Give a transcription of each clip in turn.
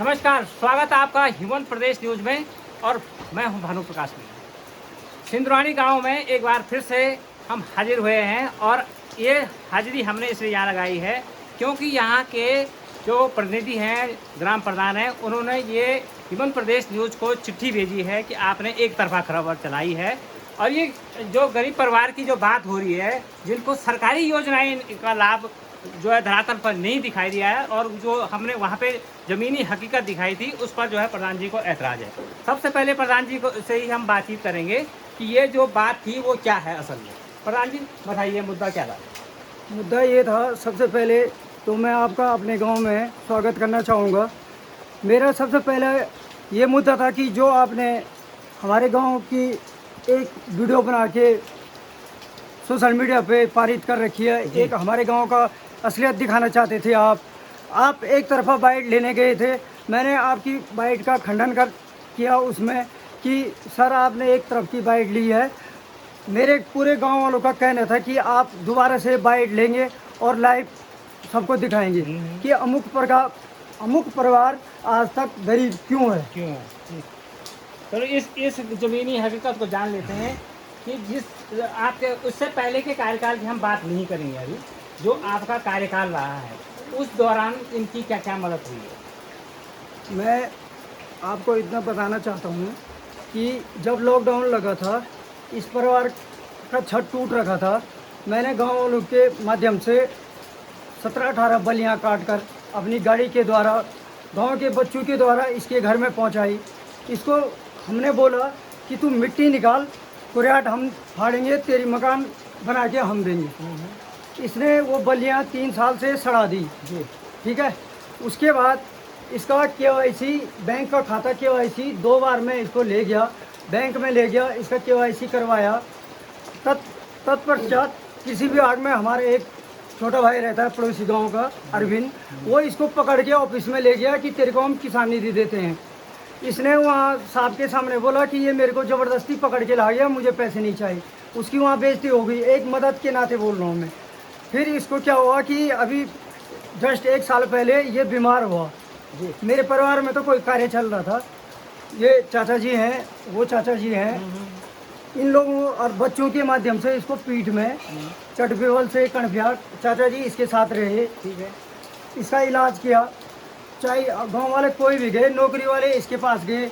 नमस्कार, स्वागत है आपका हिमवंत प्रदेश न्यूज में। और मैं हूं भानु प्रकाश में। सिंदुरानी गांव में एक बार फिर से हम हाजिर हुए हैं और ये हाजिरी हमने इसलिए यहाँ लगाई है क्योंकि यहाँ के जो प्रतिनिधि हैं, ग्राम प्रधान हैं, उन्होंने ये हिमवंत प्रदेश न्यूज़ को चिट्ठी भेजी है कि आपने एक तरफा खबर चलाई है। और ये जो गरीब परिवार की जो बात हो रही है, जिनको सरकारी योजनाएं का लाभ जो है धरातल पर नहीं दिखाई दिया है, और जो हमने वहाँ पे ज़मीनी हकीकत दिखाई थी उस पर जो है प्रधान जी को ऐतराज़ है। सबसे पहले प्रधान जी को से ही हम बातचीत करेंगे कि ये जो बात थी वो क्या है असल में। प्रधान जी बताइए, मुद्दा क्या था? मुद्दा ये था, सबसे पहले तो मैं आपका अपने गांव में स्वागत करना चाहूँगा। मेरा सबसे पहले ये मुद्दा था कि जो आपने हमारे गांव की एक वीडियो बना के सोशल मीडिया पे पारित कर रखी है, एक हमारे गांव का असलियत दिखाना चाहते थे आप एक तरफा बाइट लेने गए थे। मैंने आपकी बाइट का खंडन किया उसमें कि सर आपने एक तरफ की बाइट ली है। मेरे पूरे गांव वालों का कहना था कि आप दोबारा से बाइट लेंगे और लाइव सबको दिखाएंगे कि अमुक परिवार आज तक गरीब क्यों है। तो इस ज़मीनी हकीकत को जान लेते हैं कि जिस आपके उससे पहले के कार्यकाल की हम बात नहीं करेंगे अभी, जो आपका कार्यकाल रहा है उस दौरान इनकी क्या क्या मदद हुई है। मैं आपको इतना बताना चाहता हूँ कि जब लॉकडाउन लगा था, इस परिवार का छत टूट रखा था। मैंने गांव वालों के माध्यम से 17-18 बलियाँ काट कर अपनी गाड़ी के द्वारा, गांव के बच्चों के द्वारा इसके घर में पहुंचाई। इसको हमने बोला कि तू मिट्टी निकाल, कुरियाट हम फाड़ेंगे, तेरी मकान बना के हम देंगे। इसने वो बलियाँ 3 साल से सड़ा दी जी, ठीक है। उसके बाद इसका KYC, बैंक का खाता KYC 2 बार मैं इसको ले गया, बैंक में ले गया, इसका KYC करवाया। तत्पश्चात कृषि विभाग में हमारे एक छोटा भाई रहता है पड़ोसी गांव का, अरविंद, वो इसको पकड़ के ऑफिस में ले गया कि तेरे को हम किसान निधि देते हैं। इसने वहाँ साहब के सामने बोला कि ये मेरे को ज़बरदस्ती पकड़ के ला गया, मुझे पैसे नहीं चाहिए। उसकी वहाँ बेइज्जती हो गई, एक मदद के नाते बोल रहा हूँ मैं। फिर इसको क्या हुआ कि अभी जस्ट 1 साल पहले ये बीमार हुआ जी। मेरे परिवार में तो कोई कार्य चल रहा था, ये चाचा जी हैं, वो चाचा जी हैं, इन लोगों और बच्चों के माध्यम से इसको पीठ में चटबेवल से कणफिया चाचा जी इसके साथ रहे, ठीक है। इसका इलाज किया, चाहे गांव वाले कोई भी गए, नौकरी वाले इसके पास गए,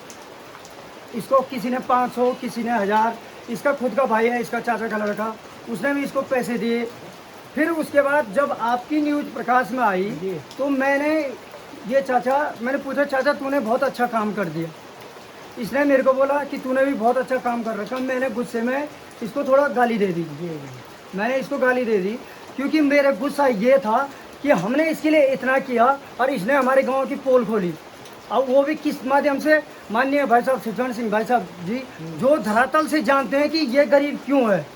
इसको किसी ने 500, किसी ने 1000, इसका खुद का भाई है, इसका चाचा का लड़का, उसने भी इसको पैसे दिए। फिर उसके बाद जब आपकी न्यूज़ प्रकाश में आई तो मैंने पूछा, चाचा तूने बहुत अच्छा काम कर दिया। इसने मेरे को बोला कि तूने भी बहुत अच्छा काम कर रखा। मैंने गुस्से में इसको थोड़ा गाली दे दी, मैंने इसको गाली दे दी क्योंकि मेरा गुस्सा ये था कि हमने इसके लिए इतना किया और इसने हमारे गांव की पोल खोली, और वो भी किस माध्यम से। माननीय भाई साहब शिवचरण सिंह भाई साहब जी, जो धरातल से जानते हैं कि ये गरीब क्यों है,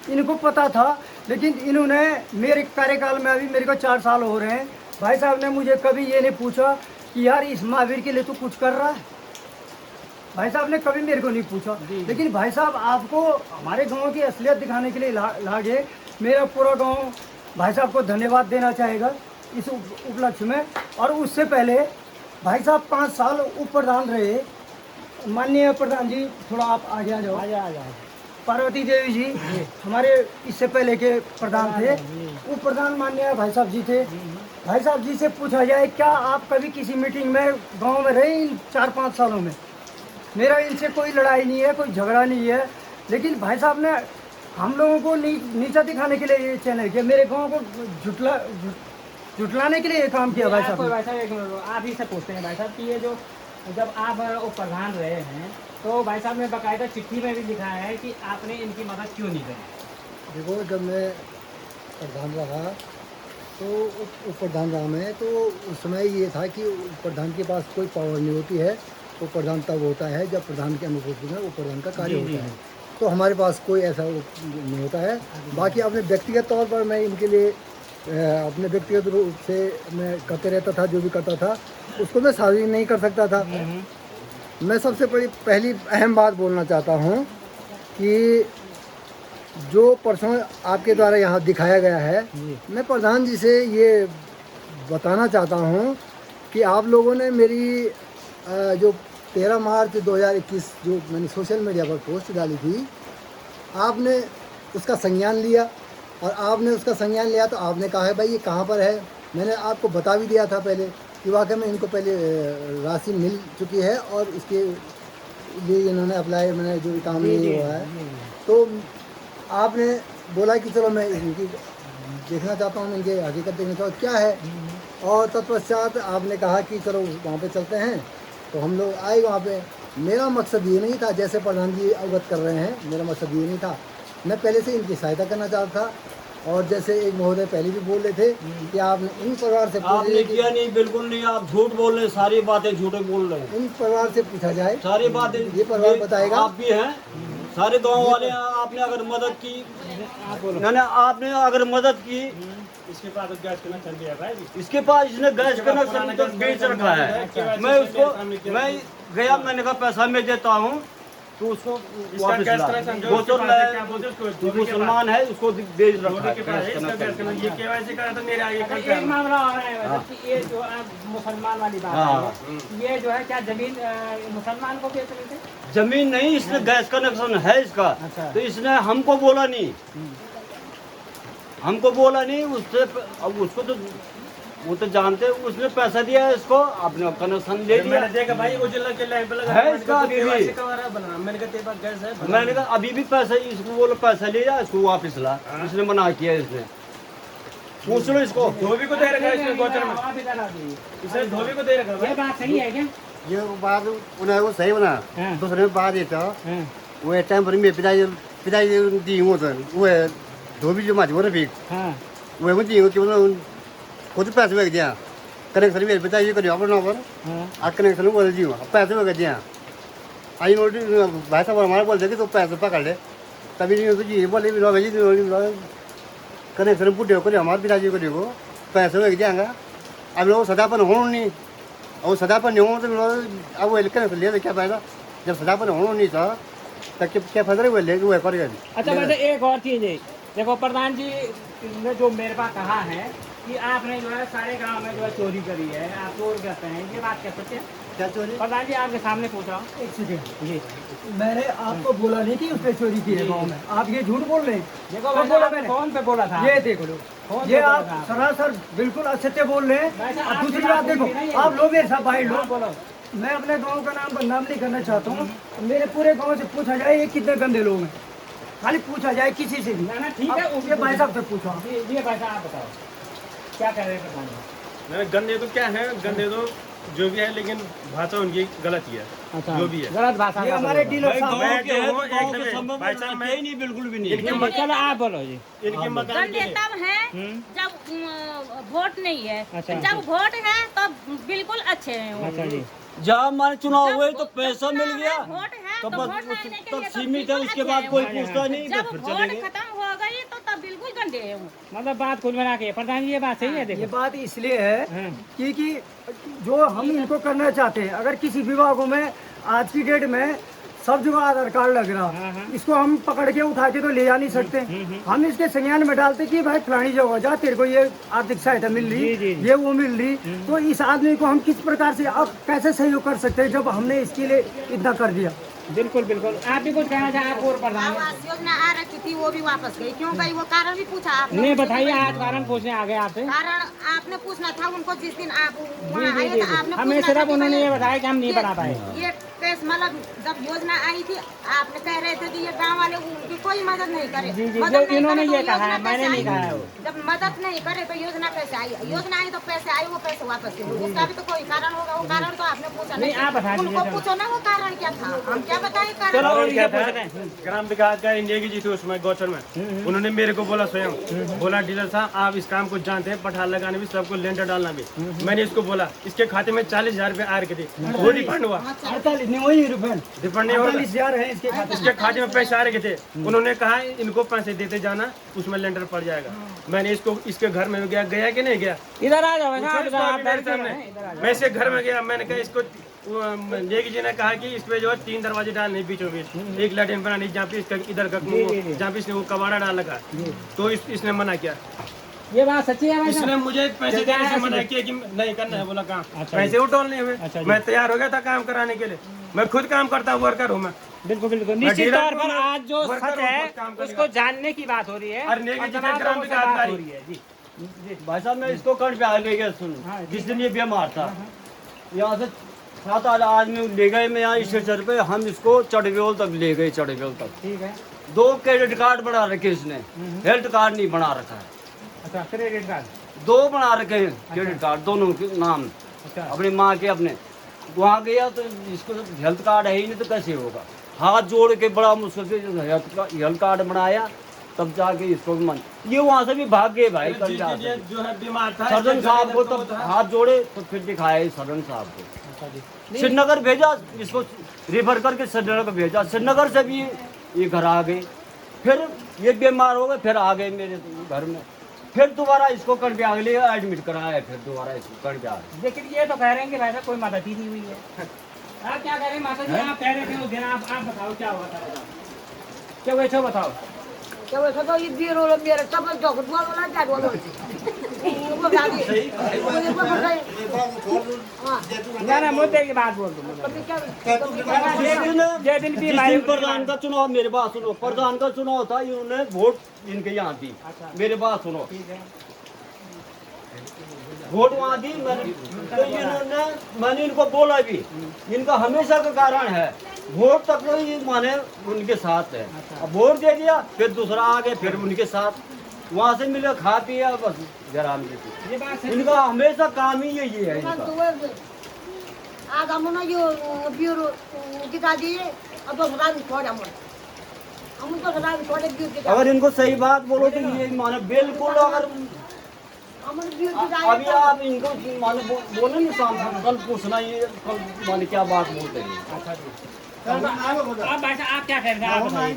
इनको पता था। लेकिन इन्होंने मेरे कार्यकाल में, अभी मेरे को 4 साल हो रहे हैं, भाई साहब ने मुझे कभी ये नहीं पूछा कि यार इस महावीर के लिए तो कुछ कर रहा है। भाई साहब ने कभी मेरे को नहीं पूछा। लेकिन भाई साहब आपको हमारे गांव की असलियत दिखाने के लिए लागे। मेरा पूरा गांव भाई साहब को धन्यवाद देना चाहेगा इस उपलक्ष्य में। और उससे पहले भाई साहब 5 साल उप प्रधान रहे। माननीय प्रधान जी, थोड़ा आप आगे आ जाओ। पार्वती देवी जी हमारे इससे पहले के प्रधान थे, उप प्रधान माननीय भाई साहब जी थे। भाई साहब जी से पूछा जाए, क्या आप कभी किसी मीटिंग में गांव में रहे इन 4-5 सालों में? मेरा इनसे कोई लड़ाई नहीं है, कोई झगड़ा नहीं है। लेकिन भाई साहब ने हम लोगों को नीचा दिखाने के लिए ये चैनल किया, मेरे गांव को झुटलाने के लिए ये काम किया। भाई साहब एक मिनट, आप ही से पूछते हैं भाई साहब कि ये जो जब आप उप प्रधान रहे हैं तो भाई साहब ने बाकायदा चिट्ठी में भी लिखा है कि आपने इनकी मदद क्यों नहीं करी। देखो, जब मैं प्रधान रहा तो उप प्रधान रहा मैं, तो उस समय ये था कि उप प्रधान के पास कोई पावर नहीं होती है। उप प्रधान तब होता है जब प्रधान के अनुपस्थिति में उप प्रधान का कार्य होता है। तो हमारे पास कोई ऐसा नहीं होता है। बाकी अपने व्यक्तिगत तौर पर मैं इनके लिए अपने व्यक्तिगत रूप से मैं करते रहता था, जो भी करता था उसको मैं सार्वजनिक नहीं कर सकता था। मैं सबसे पहली अहम बात बोलना चाहता हूँ कि जो परसों आपके द्वारा यहाँ दिखाया गया है, मैं प्रधान जी से ये बताना चाहता हूँ कि आप लोगों ने मेरी जो 13 मार्च 2021 जो मैंने सोशल मीडिया पर पोस्ट डाली थी, आपने उसका संज्ञान लिया, और आपने उसका संज्ञान लिया तो आपने कहा है भाई ये कहाँ पर है। मैंने आपको बता भी दिया था पहले कि वाकई में इनको पहले राशि मिल चुकी है और इसके लिए इन्होंने अप्लाई, मैंने जो भी काम नहीं हुआ है, तो आपने बोला कि चलो मैं इनकी देखना चाहता हूँ, इनकी हकीकत देखना चाहता हूँ क्या है, और तत्पश्चात आपने कहा कि चलो वहाँ पे चलते हैं। तो हम लोग आए वहाँ पे। मेरा मकसद ये नहीं था, जैसे प्रधान जी अवगत कर रहे हैं, मेरा मकसद ये नहीं था। मैं पहले से इनकी सहायता करना चाहता था, और जैसे एक महोदय पहले भी बोल रहे थे कि आपने इन परिवार से आपने किया नहीं, बिल्कुल नहीं, आप झूठ बोल रहे हैं, सारी बातें झूठे बोल रहे हैं, इन परिवार से पूछा जाए, सारी बातें ये परिवार बताएगा। आप भी हैं, सारे गांव वाले हैं, आपने अगर मदद की, मैंने आपने अगर मदद की, इसके पास गैस कनेक्शन दिया भाई, इसके पास इसने गैस कनेक्शन तक बेच रखा है। मैं उसको, मैं गया, मैंने कहा पैसा मैं देता हूँ तो उसको वापस ला। गोचर मुसलमान है, उसको बेच रखा है। ये केवाईसी करा था मेरे आगे। एक मामला और है कि ये जो आप मुसलमान वाली बात है, ये जो है क्या जमीन मुसलमान को बेच रहे थे? जमीन नहीं, इसने गैस कनेक्शन है इसका। तो इसने हमको बोला नहीं, उससे, अब उसको तो वो तो जानते हैं, उसने पैसा दिया है इसको, आपने कनेक्शन ले लिया। मैंने देखा भाई उजला के लाइन पे लगा है इसका अभी भी। मैंने कहा तेरे पास गैस है? मैंने कहा अभी भी पैसा, इसको बोलो पैसा ले जा, इसको वापस ला। इसने मना किया, इसने पूछ लो इसको। धोबी को दे रखा है इसने गोचर में, इसने धोबी को दे रखा है। ये बात सही है क्या? ये बात उन्हें वो सही बना दूसरे बात ये था वो टाइम पर मेरे पिताजी दी वो तो वो धोबी जो माची वो भी वो दी कि वो खुद पैसे वेग दिया कनेक्शन मेरे पिताजी को दिया पर पर आ कनेक्शन वो दी पैसे वेग दिया आई नोट भाई साहब हमारे बोलते कि तो पैसे पकड़ ले तभी नहीं तो जी बोले भी भेजी कनेक्शन पुटे को हमारे पिताजी को देखो पैसे वेग दियागा अब लोग सदापन हो नहीं, और सदापन नहीं हो तो अब वो कनेक्शन ले क्या फायदा, जब सदापन होना नहीं था तब क्या फायदा वो ले वो कर। अच्छा वैसे एक और चीज़ है, देखो प्रधान जी ने जो मेरे पास कहा है कि आपने जो है सारे गांव में जो है चोरी करी है, आप चोर कहते हैं, ये बात कह सकते हैं? क्या चोरी? प्रधान जी आपके सामने पूछा। एक सेकंड जी, मैंने आपको बोला नहीं कि उसने चोरी की है गाँव में, आप ये झूठ बोल रहे हैं। देखो कब बोला मैंने? कौन पे बोला था? ये देखो लो, ये आप सरासर बिल्कुल असत्य बोल रहे हैं। और दूसरी बात देखो, आप लोग मेरे साथ भाई लोग बोलो, मैं अपने गांव का नाम बदनाम नहीं करना चाहता हूँ। मेरे पूरे गांव से पूछा जाए ये कितने गंदे लोग हैं, खाली पूछा जाए किसी से भी। ठीक है, उसके भाई साहब से पूछो। ये भाई साहब आप बताओ क्या कह रहे हैं प्रधान जी? गंदे तो क्या है, गंदे तो जो भी है, लेकिन भाषा उनकी गलत ही है। अच्छा, जो भी है गलत भाषा। ये हमारे डीलर साहब गाँव के हैं, एक गाँव के नंबर, संभव भाई साहब, है ही नहीं, बिल्कुल भी नहीं। चलो आप बोलो जी। इनके मकान गंदे के तब है जब वोट नहीं है, अच्छा। जब वोट है तब बिल्कुल अच्छे हैं वो। अच्छा जी, जब हमारे चुनाव जब हुए तो वोट पैसा मिल चुनाव गया, है, वोट है तो तो बस वोट नहीं तब लेके सीमित है, बिल्कुल उसके अच्छे बाद हैं कोई वो। पूछता नहीं, जब फिर वोट चलेंगे। खत्म हो गई तो तब बिल्कुल गंदे है वो। मतलब बात कुल बना के प्रधान जी ये बात सही है। ये देखो बात इसलिए है क्योंकि जो हम इनको करना चाहते हैं, अगर किसी विभागों में आज की डेट में सब जगह आधार कार्ड लग रहा, इसको हम पकड़ के उठा के तो ले जा नहीं सकते। हम इसके संज्ञान में डालते कि भाई फलानी जगह जा, तेरे को ये आर्थिक सहायता मिल रही, ये वो मिल रही, तो इस आदमी को हम किस प्रकार से अब कैसे सहयोग कर सकते हैं जब हमने इसके लिए इतना कर दिया। बिल्कुल बिल्कुल, आप भी कुछ कहना चाहें? आप और प्रधान आवास योजना आ रखी थी वो भी वापस गई, क्यों गई वो कारण भी पूछा आपने? नहीं बताइए, आज कारण पूछने आ गए आपसे। कारण आपने पूछना था उनको जिस दिन आप जी वहाँ जी आए जी तो आपने हमें पूछना था सिर्फ कि उन्होंने भाई ये बताया कि हम नहीं बना पाए। ये केस मतलब जब योजना आई थी आपने कह रहे थे कि ये गांव वाले उनकी कोई मदद नहीं करे। जी जी, मदद जो नहीं इन्होंने करे तो ये कहा है, योजना मैंने कैसे नहीं कहा है आई? वो। जब मदद नहीं करे तो योजना कैसे आई? योजना आई तो पैसे आए, वो पैसे वापस क्यों? उसका भी तो कोई कारण होगा, वो कारण तो आपने पूछा नहीं, आप बता दीजिए उनको चलो। पूछो ना वो कारण क्या था, हम क्या बताए चलो कारण। और क्या ये था, पूछ रहे हैं। ग्राम विकास का इंडिया की जी थी उसमें गौचर में, उन्होंने मेरे को बोला स्वयं, बोला डीलर साहब आप इस काम को जानते हैं, पठार लगाने भी, सबको लेंटर डालना भी। मैंने इसको बोला, इसके खाते में 40,000 रुपए आ रखे थे, वो रिफंड हुआ, 48 नहीं वही रुपये, रिफंड नहीं हो रहा। 48,000 है इसके खाते। इसके खाते में पैसे आ रखे थे, उन्होंने कहा इनको पैसे देते जाना, उसमें लेंटर पड़ जाएगा। मैंने इसको इसके घर में गया कि नहीं गया, इधर आ जाओ, पूछो इसको अभी मेरे सामने। मैं इसके घर में गया, मैंने कहा इसको नेगी जी ने कहा कि इस पे जो है 3 दरवाजे डालने बीचों बीच, एक लैट्रिन बनानी जहाँ पे इसका इधर का जहाँ पे इसने वो कबाड़ा डाल लगा, तो इसने मना किया। ये बात सच्ची है भाई साहब? इसने मुझे पैसे देने से मना किया कि नहीं करना है, बोला काम पैसे उठोलने हुए। मैं तैयार हो गया था काम कराने के लिए, मैं खुद काम करता हूँ, वर्कर हूँ मैं। बिल्कुल बिल्कुल, निश्चित तौर पर आज जो सच है उसको जानने की बात हो रही है और नेगी और जितने तमाम ग्राम लोगों से विकास बात अधिकारी। हो रही है जी। भाई साहब मैं इसको कर्ण पे ले गया, सुन जिस दिन ये बीमार था यहाँ से 7 आदमी ले गए, मैं यहाँ स्टेशन पे हम इसको चढ़वेल तक ले गए, चढ़वेल तक। ठीक है। 2 क्रेडिट कार्ड बना रखे इसने, हेल्थ कार्ड नहीं बना रखा है। अच्छा, क्रेडिट कार्ड 2 बना रखे हैं क्रेडिट कार्ड, दोनों के नाम, अच्छा अपनी माँ के अपने। वहाँ गया तो इसको हेल्थ कार्ड है ही नहीं तो कैसे होगा। हाथ जोड़ के बड़ा मुश्किल से हेल्थ कार्ड बनाया, तब जाके इसको मन ये वहाँ से भी भाग गए भाई। कल जाके जो है बीमार था, सर्जन साहब को तब हाथ जोड़े तो फिर दिखाया सर्जन साहब को। श्रीनगर भेजा इसको, रेफर करके श्रीनगर भेजा, श्रीनगर से भी ये घर आ गए, फिर ये बीमार हो गए, फिर आ गए मेरे घर में, फिर दोबारा इसको कर्ण पे अगले एडमिट कराया, फिर दोबारा इसको कर्ण पे आ गए। लेकिन ये तो कह रहे हैं कि भाई साहब कोई मदद ही नहीं हुई है। आप क्या कह रहे हैं माता जी? आप कह रहे थे उस दिन, आप बताओ क्या हुआ था, क्या हुआ था बताओ। क्या वैसा तो ये बीरो लो मेरे सब जोक बोल बोला क्या बोलो वो गाड़ी वो बताए ना मुद्दे की बात बोल दो। जिस दिन प्रधान का चुनाव, मेरे बात सुनो, प्रधान का चुनाव था, इन्होंने वोट इनके यहाँ दी। मेरे बात सुनो, वोट वहाँ दी मैंने, तो इन्होंने, मैंने इनको बोला भी, इनका हमेशा का कारण है वोट तक तो ये माने उनके साथ है। अब वोट दे दिया, फिर दूसरा आ गया, फिर उनके साथ, वहाँ से मिले, खा पिया, बस जराम देती। इनका हमेशा काम ही यही है इनका। आज हम यो ब्यूरो दिखा दिए, अब तो रात छोड़ हम तो रात छोड़े ब्यूरो। अगर इनको सही बात बोलो तो ये माने बिल्कुल, अगर अभी आप इनको माने बोले नहीं शाम को, कल पूछना ये कल माने क्या बात बोलते हैं। आप भाई साहब आप क्या कह रहे थे? आप बताइए।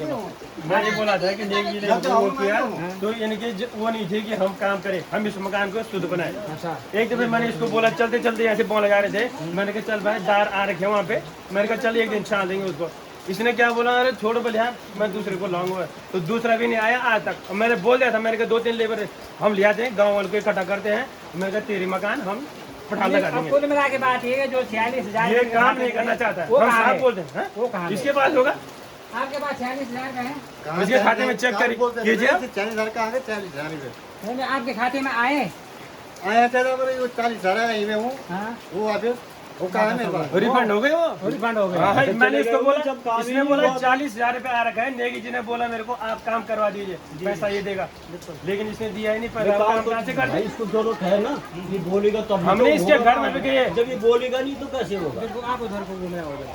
मैंने बोला था कि नेगी ने वो किया तो इनके वो नहीं थे कि हम काम करें, हम इस मकान को शुद्ध बनाए। अच्छा, एक दफे मैंने इसको बोला चलते चलते ऐसे बॉल लगा रहे थे, मैंने कहा चल भाई दार आ रखे वहाँ पे, मैंने कहा चल एक दिन छान देंगे उसको। इसने क्या बोला, अरे छोड़ो बोले यार मैं दूसरे को लाऊंगा, तो दूसरा भी नहीं आया आज तक। मैंने बोल दिया था, मैंने कहा 2-3 लेबर हम ले आते हैं, गाँव वालों को इकट्ठा करते हैं, मैंने कहा तेरी मकान हम पठान लगा देंगे। कुल मिला के बात ये है जो 46,000 ये काम नहीं करना चाहता है, वो हम कहाँ साफ है? बोलते हैं। वो कहाँ है? इसके पास होगा, आपके पास 46,000 का है? इसके खाते में चेक करिए, कीजिए। 40,000 का आ गया, 40,000 रुपये नहीं, आपके खाते में आए? आया था, वो 40,000 है, यहीं में हूँ, हाँ, वो वापस वो कहा है मेरे पास। रिफंड हो गए वो, रिफंड हो गया। हाँ, मैंने इसको बोला, जब काम इसने ही बोला बहुत- 40,000 रुपए आ रखा है, नेगी जी ने बोला मेरे को आप काम करवा दीजिए, पैसा ये देगा, लेकिन इसने दिया ही नहीं, पैसा काम कहाँ से कर भाई दे? इसको जरूरत है ना, ये बोलेगा तब हमने तो इसके होगा घर में काम। भी गए। जब ये बोलेगा नहीं तो कैसे होगा। बिल्कुल, आप उधर को घूमे उधर।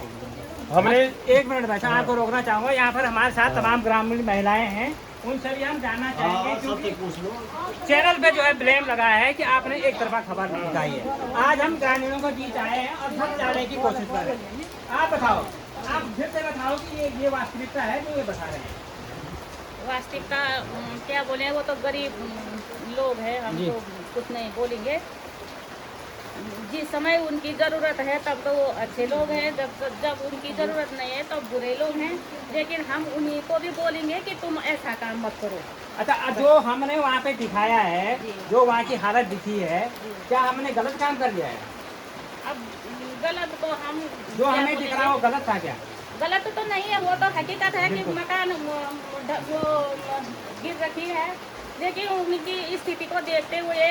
हमने एक मिनट भाई साहब आपको रोकना चाहूंगा। यहाँ पर हमारे साथ तमाम ग्रामीण महिलाएं हैं, उन सभी हम जानना चाहेंगे हाँ, क्योंकि सबसे पूछ लो। चैनल पे जो है ब्लेम लगा है कि आपने एक तरफा खबर दिखाई है। आज हम ग्रामीणों को बीच आए हैं और सच जानने की कोशिश कर रहे हैं। आप बताओ, आप फिर से बताओ कि ये वास्तविकता है जो ये बता रहे हैं। वास्तविकता क्या बोले, वो तो गरीब लोग हैं, हम जी। तो कुछ नहीं बोलेंगे। जिस समय उनकी ज़रूरत है तब तो वो अच्छे लोग हैं, जब उनकी ज़रूरत नहीं है तब बुरे लोग हैं, लेकिन हम उन्हीं को भी बोलेंगे कि तुम ऐसा काम मत करो। अच्छा, जो हमने वहाँ पे दिखाया है, जो वहाँ की हालत दिखी है, क्या हमने गलत काम कर लिया है? अब गलत तो हम जो हमें दिख रहा है वो गलत था क्या? गलत तो नहीं है, वो तो हकीकत है कि मकान जो गिर रखी है, लेकिन उनकी स्थिति को देखते हुए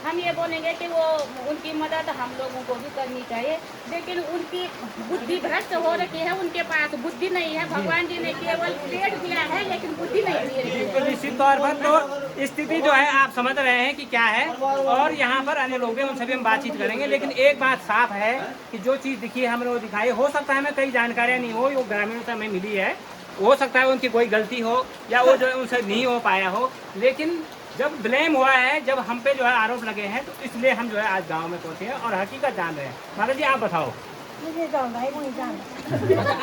हम ये बोलेंगे कि वो उनकी मदद हम लोगों को भी करनी चाहिए, लेकिन उनकी बुद्धि भ्रष्ट हो रखी है, उनके पास बुद्धि नहीं है। भगवान जी ने केवल पेट दिया है लेकिन बुद्धि नहीं दी है। तो निश्चित तौर पर तो स्थिति जो है आप समझ रहे हैं कि क्या है, और यहाँ पर अन्य लोग हैं, उन सभी हम बातचीत करेंगे। लेकिन एक बात साफ है कि जो चीज़ दिखी है हमने वो दिखाई। हो सकता है हमें कई जानकारियाँ नहीं हो, वो ग्रामीणों से हमें मिली है, हो सकता है उनकी कोई गलती हो या वो जो है उनसे नहीं हो पाया हो, लेकिन जब ब्लेम हुआ है, जब हम पे जो है आरोप लगे हैं, तो इसलिए हम जो है आज गांव में पहुंचे हैं और हकीकत जान रहे हैं। माता जी आप बताओ। अच्छा,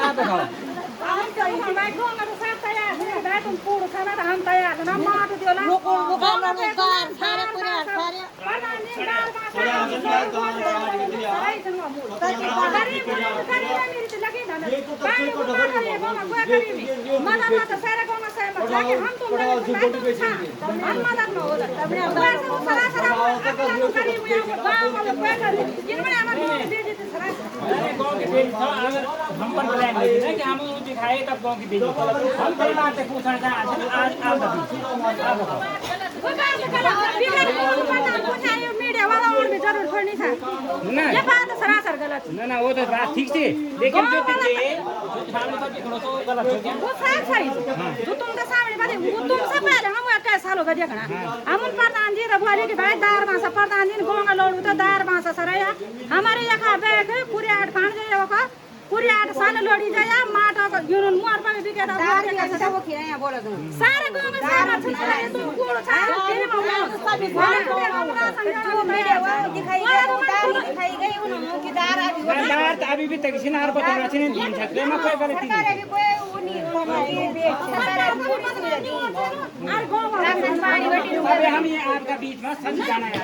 आप बताओ। जाके हम तुम लोग हम मदद में हो सकता है जिनमें हमारे दे देते गाँव की बेटी था, अगर हम पर ब्लैक नहीं ना कि हम दिखाए तब गाँव की बेटी हम कई बात से पूछना चाहें आज आप मीडिया वाला और भी जरूर छोड़नी था ना ये बात सरासर गलत ना वो तो बात ठीक थी, लेकिन जो दिखे सामने तो दिखना तो गलत हो गया। वो साफ सही जो तुमके सामने बात वो तुमसे पहले हम 28 सालों का देखना हम प्रधान जी रघुवारी के भाई दार मासा प्रधान जी गाँव का लोग तो दार मासा सरया हमारे यहाँ बैग पूरे 8 पाँच जाए का पूरे 8 साल लोड़ी जाया माटा को यूनियन मुआर पर भी के दार के कैसे वो किया है बोला तुम सारे गांव में सारा छुड़ा है तुम कोड़ छा तेरे मामला सब दिखाई गई उन्होंने कि दार अभी भी तकसीन हर पता नहीं ध्यान सकते मैं कोई गलती नहीं अबे हम ये आपका बीच में सच जाना है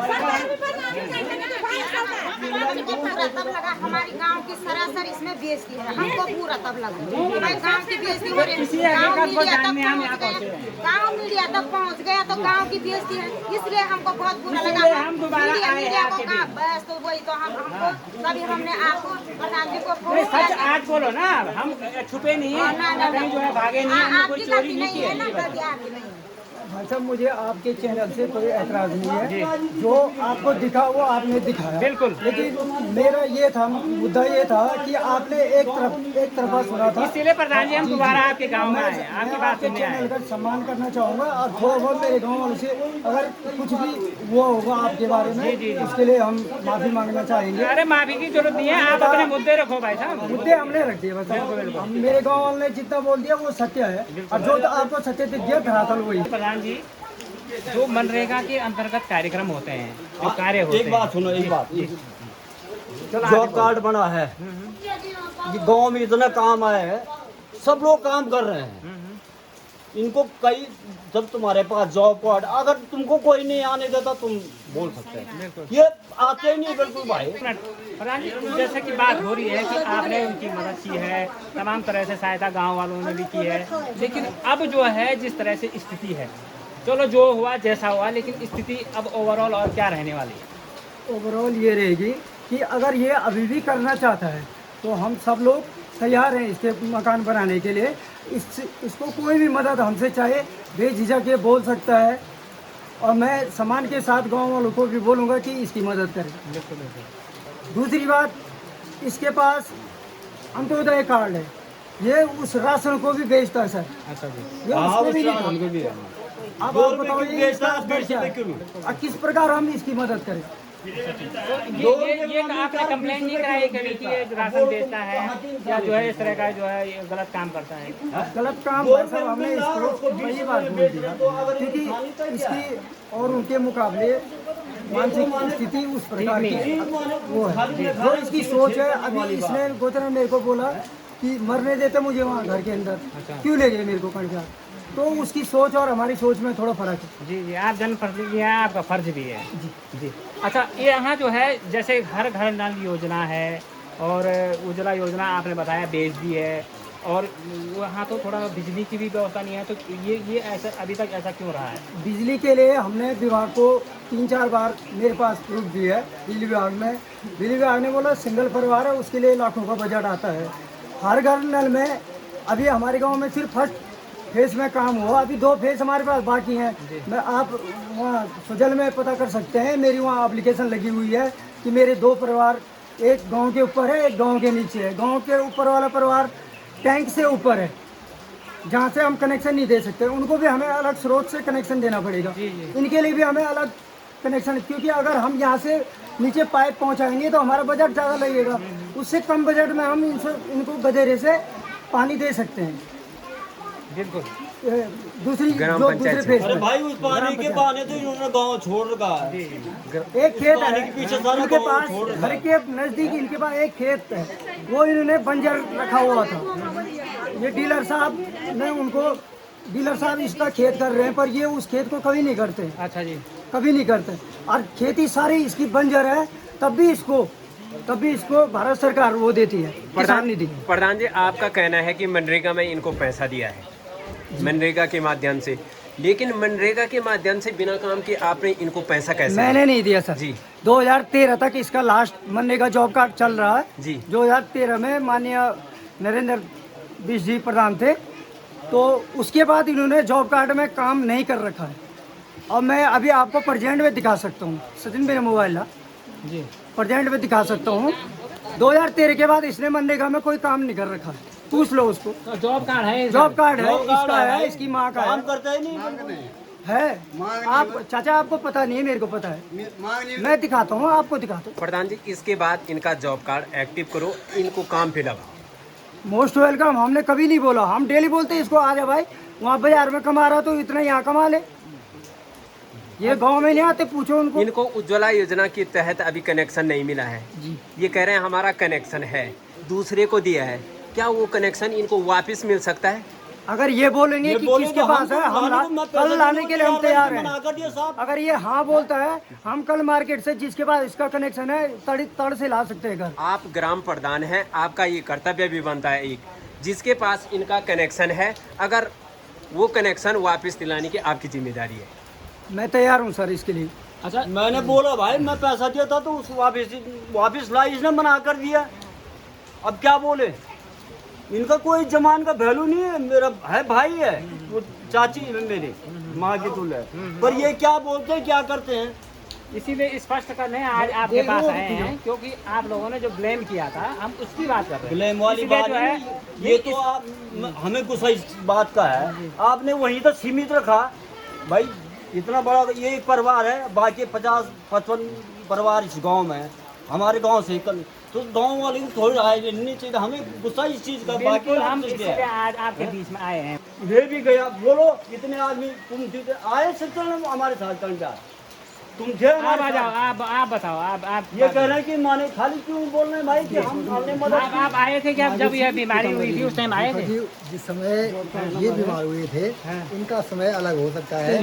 तब लगा हमारी गांव की सरासर इसमें बेइज्जती है हमको पूरा तब लगा भाई गांव की बेइज्जती हो रही है गांव मीडिया तक पहुंच गया तो गांव की बेइज्जती है इसलिए हमको बहुत बुरा लगा मीडिया को कहा बस तो वही तो हमको तभी हमने आपको प्रधान जी को फोन सच आज बोलो ना, हम छुपे नहीं है कहीं जो है भागे नहीं है, कोई चोरी नहीं की है। भाई साहब मुझे आपके चैनल से कोई ऐतराज नहीं है, जो आपको दिखा वो आपने दिखाया बिल्कुल, लेकिन मेरा ये था मुद्दा ये था कि आपने एक तरफा सुना था, इसलिए प्रधान जी हम दोबारा आपके गांव में आए, आपकी बात सुनने आए। चैनल का सम्मान करना चाहूँगा और थोड़ा बहुत मेरे गाँव वालों से अगर कुछ भी वो होगा आपके बारे में उसके लिए हम माफी मांगना चाहेंगे। अरे माफी की जरूरत नहीं है, आप अपने मुद्दे रखो भाई साहब। मुद्दे हमने रख दिए बस, मेरे गाँव वालों ने जितना बोल दिया वो सत्य है और जो आपको सत्य दिख गया धरातल वही। प्रधान जी जो मनरेगा के अंतर्गत कार्यक्रम होते हैं, जो कार्य होते हैं, एक बात सुनो, एक बात, जॉब कार्ड बना है, ये गांव में इतना काम आया है, सब लोग काम कर रहे हैं, इनको कई जब तुम्हारे पास जॉब कार्ड अगर तुमको कोई नहीं आने देता तुम बोल सकते हैं, ये आते ही नहीं बिल्कुल भाई। प्रधान जी जैसे कि बात हो रही है कि आपने उनकी मदद की है, तमाम तरह से सहायता गांव वालों ने भी की है, लेकिन अब जो है जिस तरह से स्थिति है, चलो जो हुआ जैसा हुआ, लेकिन स्थिति अब ओवरऑल और क्या रहने वाली है? ओवरऑल ये रहेगी कि अगर ये अभी भी करना चाहता है तो हम सब लोग तैयार हैं इसके मकान बनाने के लिए। इसको कोई भी मदद हमसे चाहे बेझिझक ये बोल सकता है और मैं सम्मान के साथ गांव वालों को भी बोलूँगा कि इसकी मदद करें। दूसरी बात, इसके पास अंत्योदय कार्ड है, ये उस राशन को भी बेचता है सर। अच्छा जी, ये उसको भी नहीं। अब आप बताइए किस प्रकार हम इसकी मदद करें। ये आपने कंप्लेंट नहीं कराई कभी कि ये राशन बेचता है या जो है इस तरह का जो है ये गलत काम करता है? गलत काम भाई साहब हमने इसको पहली बार बोल दिया क्योंकि इसकी और उनके मुकाबले मानसिक स्थिति उस प्रकार की वो है, जो इसकी सोच है। अभी इसने गोचर मेरे को बोला कि मरने देते मुझे वहाँ घर के अंदर, क्यों ले गए मेरे को कहीं, तो उसकी सोच और हमारी सोच में थोड़ा फर्क है। जी जी, आप जनप्रतिनिधि हैं, आपका फर्ज भी है। जी जी। अच्छा, ये यहाँ जो है जैसे हर घर नल योजना है और उज्ज्वला योजना आपने बताया बेच दी है, और वहाँ तो थोड़ा बिजली की भी व्यवस्था नहीं है, तो ये ऐसा अभी तक ऐसा क्यों रहा है? बिजली के लिए हमने विभाग को 3-4 बार मेरे पास प्रूफ दी है बिजली विभाग में। बिजली विभाग ने बोला सिंगल परिवार है उसके लिए लाखों का बजट आता है। हर घर नल में अभी हमारे गाँव में सिर्फ फर्स्ट फेज में काम हुआ, अभी 2 फेज हमारे पास बाकी हैं। मैं आप वहाँ सुजल में पता कर सकते हैं, मेरी वहाँ एप्लीकेशन लगी हुई है कि मेरे 2 परिवार एक गांव के ऊपर है, एक गांव के नीचे है। गांव के ऊपर वाला परिवार टैंक से ऊपर है जहाँ से हम कनेक्शन नहीं दे सकते, उनको भी हमें अलग स्रोत से कनेक्शन देना पड़ेगा। इनके लिए भी हमें अलग कनेक्शन, क्योंकि अगर हम यहाँ से नीचे पाइप पहुँचाएंगे तो हमारा बजट ज़्यादा लगेगा, उससे कम बजट में हम इनको गधेरे से पानी दे सकते हैं। बिल्कुल। दूसरे फेज अरे भाई उस पानी के बहाने तो इन्होंने गांव छोड़ रखा है। एक खेत है इनके पास, घर के नजदीक इनके पास एक खेत है, वो इन्होंने बंजर रखा हुआ था। ये डीलर साहब इसका खेत कर रहे हैं, पर ये उस खेत को कभी नहीं करते। अच्छा जी, कभी नहीं करते, और खेती सारी इसकी बंजर है, तब भी इसको भारत सरकार वो देती है किसान निधि। प्रधान जी, आपका कहना है कि मनरेगा में इनको पैसा दिया है, मनरेगा के माध्यम से। लेकिन मनरेगा के माध्यम से बिना काम के आपने इनको पैसा कैसे मैंने नहीं दिया सर जी। 2013 तक इसका लास्ट मनरेगा जॉब कार्ड चल रहा है जी। 2013 में माननीय नरेंद्र बिष्ट जी प्रधान थे, तो उसके बाद इन्होंने जॉब कार्ड में काम नहीं कर रखा है। और मैं अभी आपको प्रेजेंट में दिखा सकता हूँ, सचिन मेरा मोबाइल ला जी, प्रेजेंट में दिखा सकता हूँ। 2013 के बाद इसने मनरेगा में कोई काम नहीं कर रखा है, पूछ लो उसको। तो जॉब कार्ड है, जॉब कार्ड है, इसका है, इसकी माँ का काम है, करता ही नहीं है। आप चाचा आपको पता नहीं है, मेरे को पता है, मैं दिखाता हूँ, आपको दिखाता हूँ। प्रधान जी, इसके बाद इनका जॉब कार्ड एक्टिव करो, इनको काम पे लगाओ। मोस्ट वेलकम, हमने कभी नहीं बोला, हम डेली बोलते हैं इसको आ जा भाई, वहाँ बाजार में कमा रहा तो इतना यहाँ कमा ले, ये गांव में नहीं आते, पूछो उनको। इनको उज्ज्वला योजना के तहत अभी कनेक्शन नहीं मिला है जी। ये कह रहे हैं हमारा कनेक्शन है, दूसरे को दिया है, क्या वो कनेक्शन इनको वापस मिल सकता है? अगर ये बोलेंगे कि किसके पास है, हम कल लाने के लिए हम तैयार हैं। अगर ये हाँ बोलता है, हम कल मार्केट से जिसके पास इसका कनेक्शन है तड़ से ला सकते हैं घर। आप ग्राम प्रधान हैं, आपका ये कर्तव्य भी बनता है एक, जिसके पास इनका कनेक्शन है, अगर वो कनेक्शन वापस दिलाने की आपकी जिम्मेदारी है। मैं तैयार हूँ सर इसके लिए। अच्छा, मैंने बोला भाई मैं पैसा दिया था तो उस वापस ला, इसने मना कर दिया। अब क्या बोले, इनका कोई जमान का वैल्यू नहीं है, मेरा है भाई है, वो चाची है मेरी माँ की तुल है, पर ये क्या बोलते हैं क्या करते हैं, इसीलिए स्पष्ट करने आज आपके पास आए हैं, क्योंकि आप लोगों ने जो ब्लेम किया था हम उसकी बात कर रहे हैं। ब्लेम वाली इसीलिए बात जो है ये तो आप हमें गुस्सा इस बात का है, आपने वहीं तक सीमित रखा भाई। इतना बड़ा ये एक परिवार है, बाकी 50-55 परिवार इस गांव में है, हमारे गांव से तो गांव वाले को थोड़ी राय लेनी चाहिए, हमें गुस्सा इस चीज का। बाकी हम इसलिए आज आपके बीच में आए हैं। ये भी गया, बोलो इतने आदमी तुम आए सकते हमारे साथ कंटा, तुम थे आप आ जाओ, आप बताओ, आप ये कह रहे हैं कि माने खाली क्यों बोल रहे हैं भाई कि हमने मदद आप आए थे क्या जब यह बीमारी हुई थी, उस टाइम आए थे? जिस समय ये बीमार हुए थे इनका समय अलग हो सकता है।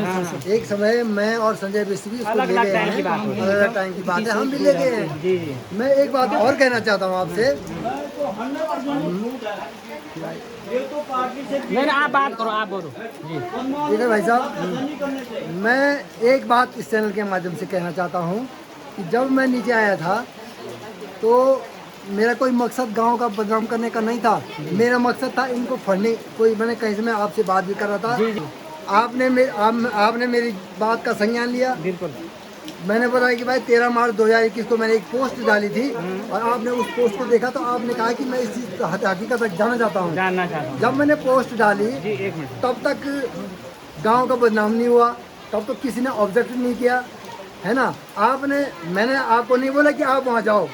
एक समय मैं और संजय बिष्ट भी उसको ले गए हैं, अलग टाइम की बात है, हम भी ले गए हैं। मैं एक बात और कहना चाहता हूँ आपसे, नहीं आप बात करो, आप बोलो जी। ठीक है भाई साहब, मैं एक बात इस चैनल के माध्यम से कहना चाहता हूँ कि जब मैं नीचे आया था तो मेरा कोई मकसद गांव का बदनाम करने का नहीं था, मेरा मकसद था इनको फड़ने। कोई मैंने कहीं से मैं आपसे बात भी कर रहा था, आपने मेरी बात का संज्ञान लिया। बिल्कुल, मैंने बताया कि भाई 13 मार्च 2021 को मैंने एक पोस्ट डाली थी और आपने उस पोस्ट को देखा तो आपने कहा कि मैं इस चीज़ हकीकत तक जानना चाहता हूँ। जब मैंने पोस्ट डाली तब तक गांव का बदनाम नहीं हुआ, तब तो किसी ने ऑब्जेक्ट नहीं किया, है ना। मैंने आपको नहीं बोला कि आप वहाँ जाओ,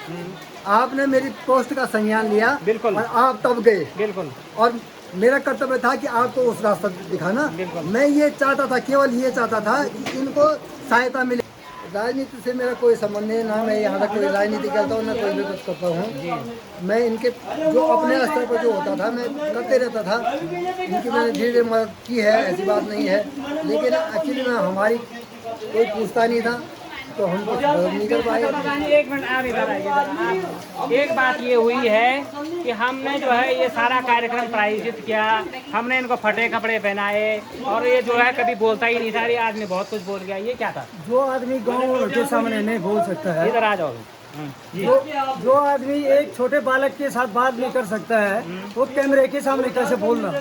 आपने मेरी पोस्ट का संज्ञान लिया और आप तब गए। बिल्कुल, और मेरा कर्तव्य था कि आपको उस रास्ता दिखाना। मैं ये चाहता था, केवल ये चाहता था कि इनको सहायता मिले। राजनीति से मेरा कोई संबंध नहीं, ना मैं यहाँ तक कोई राजनीति करता हूँ, ना कोई भी कुछ करता हूँ। मैं इनके जो अपने स्तर पर जो होता था मैं करते रहता था, इनकी मैंने धीरे धीरे मदद की है, ऐसी बात नहीं है। लेकिन एक्चुअली में हमारी कोई पूछता नहीं था तो हम कुछ मदद नहीं कर पाए। एक मिनट आप इधर आइए। एक बात ये हुई है कि हमने जो है ये सारा कार्यक्रम प्रायोजित किया, हमने इनको फटे कपड़े पहनाए और ये जो है कभी बोलता ही नहीं था, ये आदमी बहुत कुछ बोल गया, ये क्या था? जो आदमी गाँव के सामने नहीं बोल सकता है, इधर आ जाओ। जो आदमी एक छोटे बालक के साथ बात नहीं कर सकता है, वो कैमरे के सामने कैसे बोलना,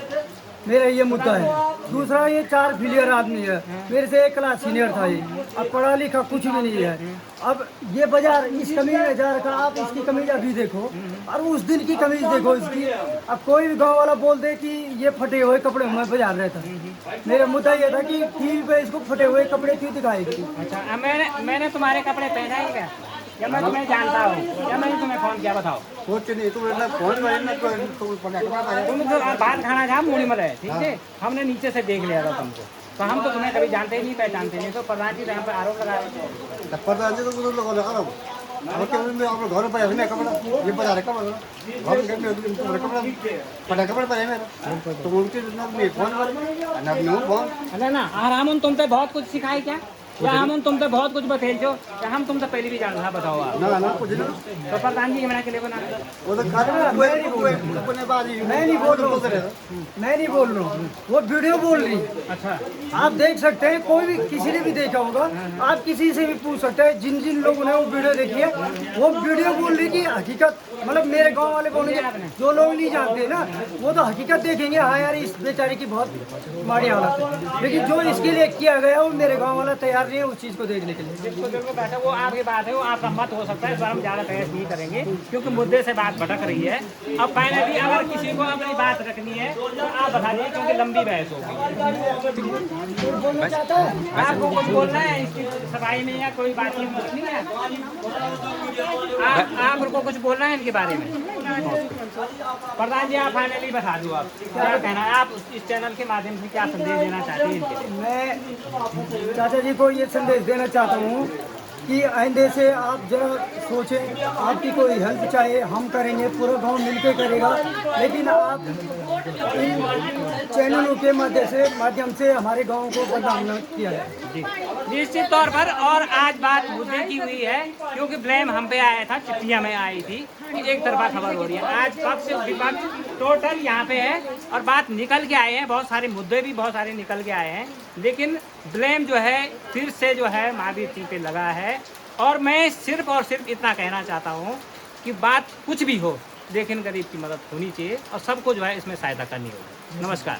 मेरा ये मुद्दा है। दूसरा, ये 4 फिलियर आदमी है, मेरे से 1 क्लास सीनियर था ये, अब पढ़ा लिखा कुछ भी नहीं है। अब ये बाजार इस कमीज में जा रखा, आप इसकी कमीज अभी देखो और उस दिन की कमीज देखो इसकी। अब कोई भी गांव वाला बोल दे कि ये फटे हुए कपड़े में बाजार रहता, मेरा मुद्दा ये था कि फील्ड पे इसको फटे हुए कपड़े क्यों दिखाएगी। अच्छा, मैंने तुम्हारे कपड़े पहना ही क्या, या मैं तुम्हें जानता हूँ, या मैंने तुम्हें फोन किया, बताओ। कुछ नहीं, तुम तुम तो बात खाना था मूड़ी में रहे, ठीक है, हमने नीचे से देख लिया था तुमको, तो हम तो तुम्हें कभी जानते ही नहीं, पहचानते नहीं, तो प्रधान जी यहाँ पे आरोप लगा रहे थे। प्रधान जी तो लगा घर पर कपड़ा ये बता रहे कपड़ा फटा कपड़ा पहने मेरा, तो उनके फोन ना आराम तुम पे बहुत कुछ सिखाई क्या? या हम तुमसे बहुत कुछ बतेल छो या हम तुमसे पहले भी जान रहा बताओ आप ना ना कुछ ना तो प्रधान जी के मना के लिए बना वो तो खाते ना मैं नहीं बोल रहा हूँ, मैं नहीं बोल रहा हूँ, वो वीडियो बोल रही है। अच्छा आप देख सकते हैं, कोई भी किसी ने भी देखा होगा, आप किसी से भी पूछ सकते हैं, जिन जिन लोगों ने वो वीडियो देखी है, वो वीडियो बोल रही कि हकीकत, मतलब मेरे गांव वाले बोलेंगे, जो लोग नहीं जानते ना वो तो हकीकत देखेंगे, हाँ यार इस बेचारे की बहुत माड़ी हालत है, लेकिन जो इसके लिए किया गया वो मेरे गाँव वाला तैयार नहीं है उस चीज़ को देखने के लिए। बिल्कुल बिल्कुल बैठा वो आपकी बात है, वो आपका मत हो सकता है, इस बार हम ज़्यादा बहस नहीं करेंगे क्योंकि मुद्दे से बात भटक रही है। अब फाइनली अगर किसी को अपनी बात रखनी है तो आप बता दीजिए क्योंकि लंबी बहस होगी। आपको कुछ बोलना है इसकी सफाई में या कोई बात नहीं है? आपको कुछ बोलना है इनके बारे में? प्रधान जी आप फाइनली बता दो, आप क्या कहना है, आप इस चैनल के माध्यम से क्या संदेश देना चाहते हैं इनके? मैं चाचा जी को ये संदेश देना चाहता हूँ कि आइंदे से आप जरा सोचें, आपकी कोई हेल्प चाहे हम करेंगे, पूरा गांव मिलकर करेगा, लेकिन आप इन चैनलों के माध्यम से हमारे गांव को बदनाम न किया है। जी निश्चित तौर पर। और आज बात मुद्दे की हुई है क्योंकि ब्लेम हम पे आया था, चिट्ठियां में आई थी कि एक तरफा खबर हो रही है। आज पक्ष विपक्ष टोटल यहाँ पे है और बात निकल के आए हैं, बहुत सारे मुद्दे भी बहुत सारे निकल के आए हैं, लेकिन ब्लेम जो है फिर से जो है महावीर सिंह पे लगा है। और मैं सिर्फ और सिर्फ इतना कहना चाहता हूँ कि बात कुछ भी हो लेकिन गरीब की मदद होनी चाहिए और सबको जो है इसमें सहायता करनी होगी। नमस्कार।